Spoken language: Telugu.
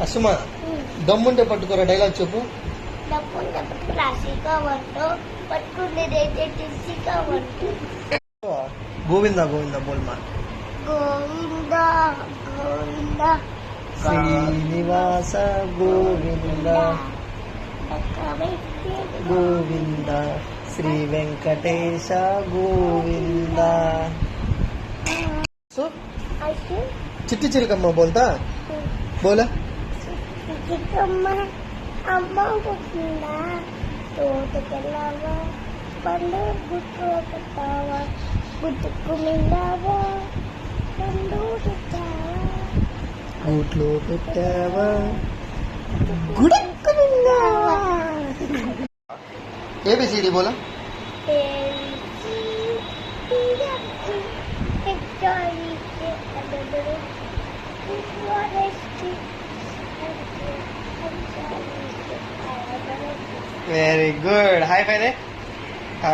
అసుమా దమ్ముంటే పట్టుకోరా డైలాగ్ చెప్పు. దమ్ముంటే పట్టుకు రాశిగా వంటో పట్టుకునేదైతే టిసిగా వంటో. గోవిందా గోవిందా బోల్మా. గోవింద గోవింద శ్రీనివాస గోవింద గోవింద శ్రీ వెంకటేశ గోవింద. సో చిట్టి చిరుకమ్మ బోల్తా బోలా. చిక్కమ్మ అమ్మ పుట్టిందా తోటకెళ్ళావా పండు గుట్టు పెట్టావా గుట్టుకు మిందావా పండు పెట్టావా గూట్లో పెట్టావా గుడక్కు మింగావా. ఏబిసిడి బోలా. Very good. హై ఫై రే.